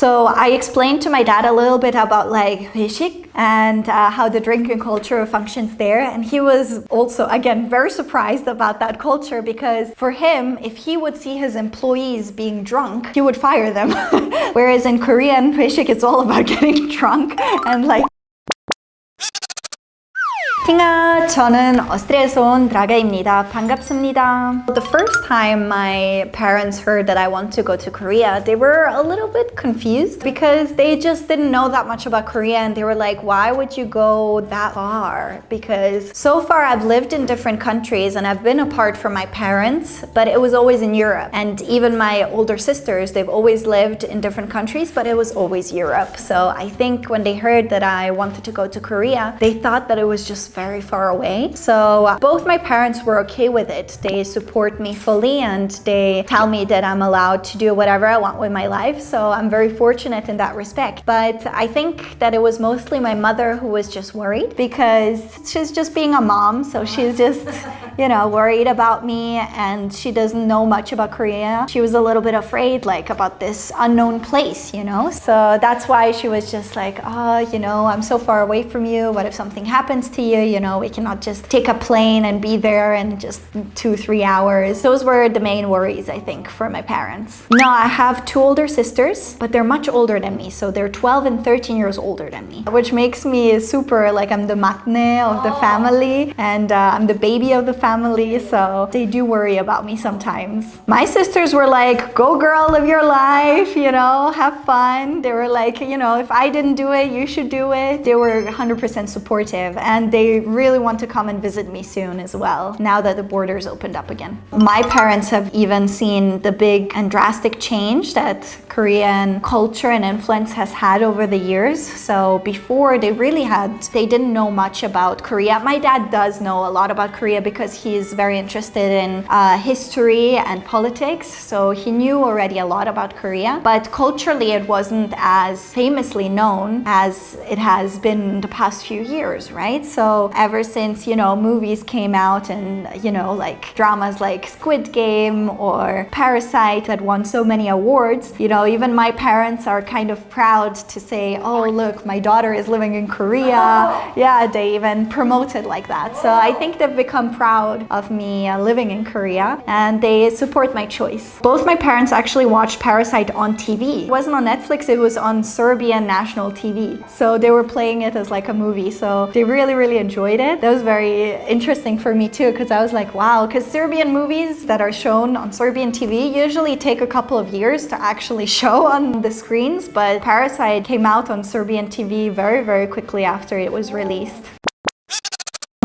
So I explained to my dad a little bit about like 회식 and how the drinking culture functions there. And he was also, again, very surprised about that culture because for him, if he would see his employees being drunk, he would fire them. Whereas in Korean, 회식 is all about getting drunk and like 팅아, 저는 오스트리아에서 온 드라가입니다. 반갑습니다. The first time my parents heard that I want to go to Korea, they were a little bit confused because they just didn't know that much about Korea and they were like, why would you go that far? Because so far I've lived in different countries and I've been apart from my parents, but it was always in Europe. And even my older sisters, they've always lived in different countries, but it was always Europe. So I think when they heard that I wanted to go to Korea, they thought that it was just very far away. So both my parents were okay with it. They support me fully and they tell me that I'm allowed to do whatever I want with my life. So I'm very fortunate in that respect. But I think that it was mostly my mother who was just worried because she's just being a mom. So she's just, worried about me and she doesn't know much about Korea. She was a little bit afraid like about this unknown place, So that's why she was just like, I'm so far away from you. What if something happens to you? We cannot just take a plane and be there in just 2-3 hours. Those were the main worries, I think, for my parents. Now, I have 2 older sisters, but they're much older than me. So they're 12 and 13 years older than me, which makes me super, like I'm the maknae of the family and I'm the baby of the family. So they do worry about me sometimes. My sisters were like, go girl, live your life, have fun. They were like, if I didn't do it, you should do it. They were 100% supportive and they really want to come and visit me soon as well, now that the borders opened up again. My parents have even seen the big and drastic change that Korean culture and influence has had over the years. So before they didn't know much about Korea. My dad does know a lot about Korea because he's very interested in history and politics. So he knew already a lot about Korea, but culturally it wasn't as famously known as it has been the past few years, right? So ever since, movies came out and, like dramas like Squid Game or Parasite that won so many awards, even my parents are kind of proud to say, oh, look, my daughter is living in Korea. Yeah, they even promote it like that. So I think they've become proud of me living in Korea and they support my choice. Both my parents actually watched Parasite on TV. It wasn't on Netflix, it was on Serbian national TV. So they were playing it as like a movie. So they really enjoyed it. That was very interesting for me too because I was like, wow, because Serbian movies that are shown on Serbian TV usually take a couple of years to actually show on the screens, but Parasite came out on Serbian TV very quickly after it was released.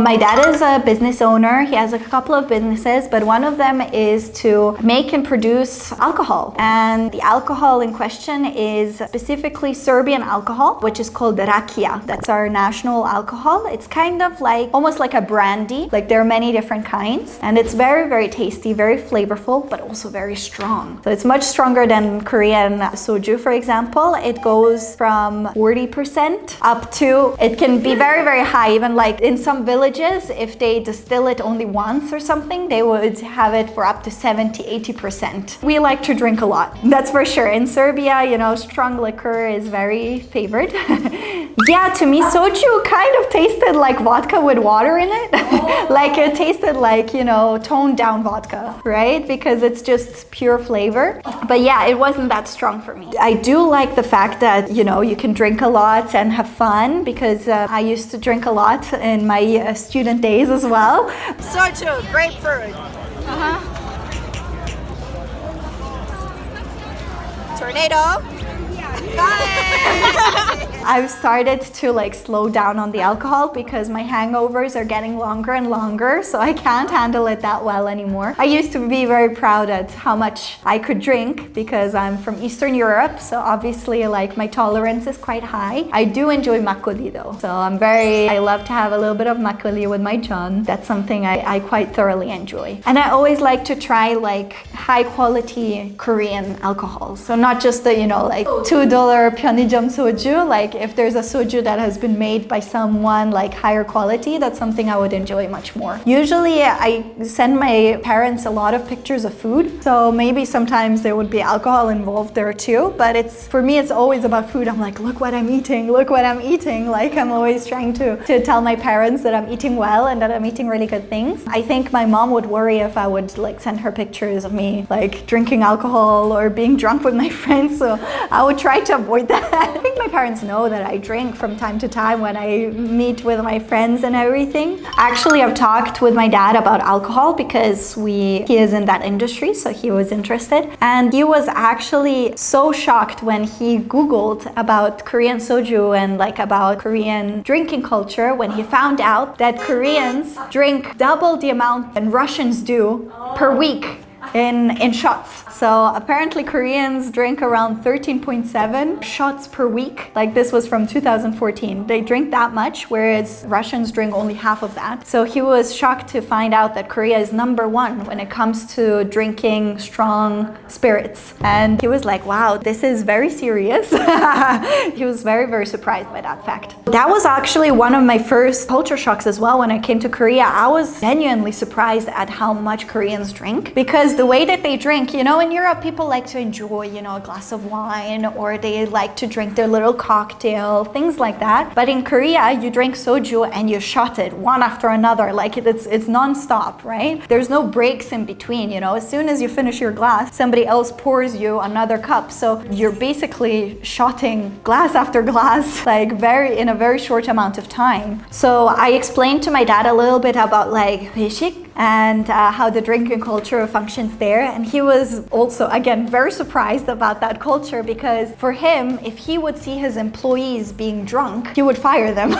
My dad is a business owner. He has a couple of businesses, but one of them is to make and produce alcohol. And the alcohol in question is specifically Serbian alcohol, which is called rakia. That's our national alcohol. It's kind of like, almost like a brandy. Like there are many different kinds. And it's very tasty, very flavorful, but also very strong. So it's much stronger than Korean soju, for example. It goes from 40% up to, it can be very high, even like in some villages, if they distill it only once or something, they would have it for up to 70-80%. We like to drink a lot, that's for sure. In Serbia, strong liquor is very favored. Yeah, to me, soju kind of tasted like vodka with water in it. Like it tasted like, toned down vodka, right? Because it's just pure flavor. But yeah, it wasn't that strong for me. I do like the fact that, you can drink a lot and have fun because I used to drink a lot in my student days as well. Soju, grapefruit. Tornado. I've started to slow down on the alcohol because my hangovers are getting longer and longer, so I can't handle it that well anymore. I used to be very proud at how much I could drink because I'm from Eastern Europe, so obviously my tolerance is quite high. I do enjoy makgeolli though, so I love to have a little bit of makgeolli with my John. That's something I quite thoroughly enjoy. And I always like to try high quality Korean alcohols. So not just the $2 편의점 soju. if there's a soju that has been made by someone like higher quality, that's something I would enjoy much more. Usually I send my parents a lot of pictures of food, so maybe sometimes there would be alcohol involved there too, but for me it's always about food. I'm like, look what I'm eating, look what I'm eating. Like I'm always trying to tell my parents that I'm eating well and that I'm eating really good things. I think my mom would worry if I would like send her pictures of me like drinking alcohol or being drunk with my friends, so I would try to avoid that. I think my parents know that I drink from time to time when I meet with my friends and everything. Actually, I've talked with my dad about alcohol because he is in that industry, so he was interested, and he was actually so shocked when he Googled about Korean soju and like about Korean drinking culture when he found out that Koreans drink double the amount than Russians do per week in shots. So apparently Koreans drink around 13.7 shots per week. Like this was from 2014. They drink that much, whereas Russians drink only half of that. So he was shocked to find out that Korea is #1 when it comes to drinking strong spirits. And he was like, wow, this is very serious. He was very, very surprised by that fact. That was actually one of my first culture shocks as well when I came to Korea. I was genuinely surprised at how much Koreans drink, because the way that they drink, you know, in Europe, people like to enjoy, you know, a glass of wine, or they like to drink their little cocktail, things like that. But in Korea, you drink soju and you shot it one after another. Like it's non-stop, right? There's no breaks in between, you know. As soon as you finish your glass, somebody else pours you another cup. So you're basically shotting glass after glass, like in a very short amount of time. So I explained to my dad a little bit about like 회식 and how the drinking culture functions there, and he was also again very surprised about that culture, because for him, if he would see his employees being drunk, he would fire them.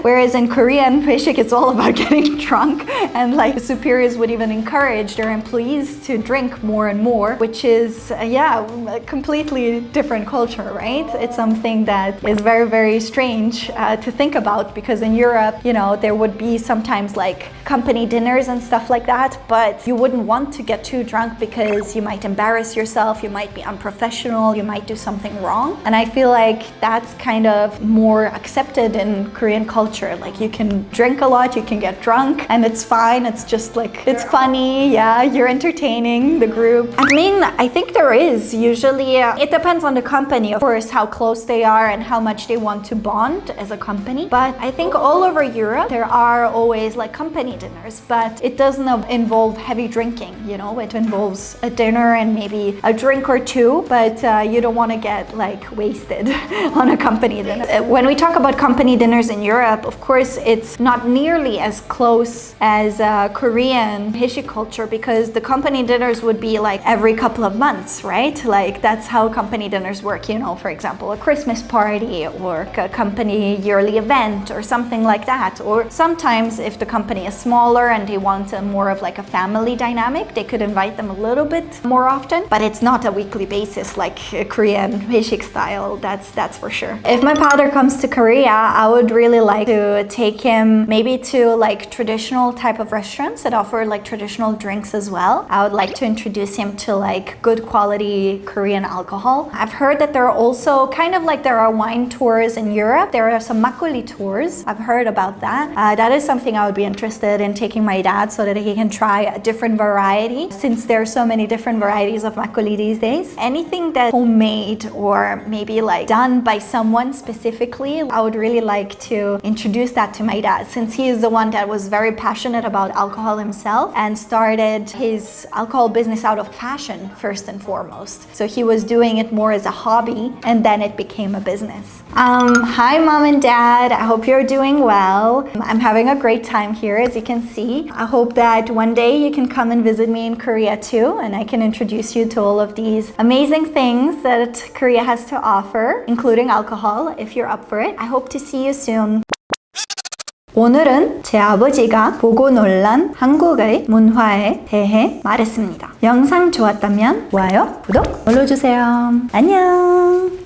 Whereas in Korean 회식, it's all about getting drunk, and like the superiors would even encourage their employees to drink more and more, which is a completely different culture, right? It's something that is very, very strange to think about, because in Europe, you know, there would be sometimes like company dinners and stuff like that, but you wouldn't want to get too drunk because you might embarrass yourself, you might be unprofessional, you might do something wrong. And I feel like that's kind of more accepted in Korean culture. Like you can drink a lot, you can get drunk, and it's fine. It's just like, it's funny, yeah, you're entertaining the group. I mean, I think there is usually, it depends on the company, of course, how close they are and how much they want to bond as a company. But I think all over Europe, there are always like company dinners, but it doesn't involve heavy drinking, you know. It involves a dinner and maybe a drink or two, but you don't want to get like wasted on a company dinner. When we talk about company dinners in Europe, of course, it's not nearly as close as Korean 회식 culture, because the company dinners would be like every couple of months, right? Like that's how company dinners work, you know, for example, a Christmas party or a company yearly event or something like that. Or sometimes if the company is smaller and they want more of like a family dynamic, they could invite them a little bit more often, but it's not a weekly basis like Korean 회식 style, that's for sure. If my father comes to Korea, I would really like to take him maybe to like traditional type of restaurants that offer like traditional drinks as well. I would like to introduce him to like good quality Korean alcohol. I've heard that there are also kind of like there are wine tours in Europe. There are some makgeolli tours. I've heard about that. That is something I would be interested in taking my dad, so that he can try a different variety, since there are so many different varieties of makgeolli these days. Anything that's homemade or maybe like done by someone specifically, I would really like to introduce that to my dad, since he is the one that was very passionate about alcohol himself and started his alcohol business out of passion first and foremost. So he was doing it more as a hobby, and then it became a business. Hi mom and dad, I hope you're doing well. I'm having a great time here, as you can see. I hope that one day you can come and visit me in Korea too, and I can introduce you to all of these amazing things that Korea has to offer, including alcohol, if you're up for it. I hope to see you soon. 오늘은 제 아버지가 보고 놀란 한국의 문화에 대해 말했습니다. 영상 좋았다면 좋아요, 구독 눌러주세요. 안녕!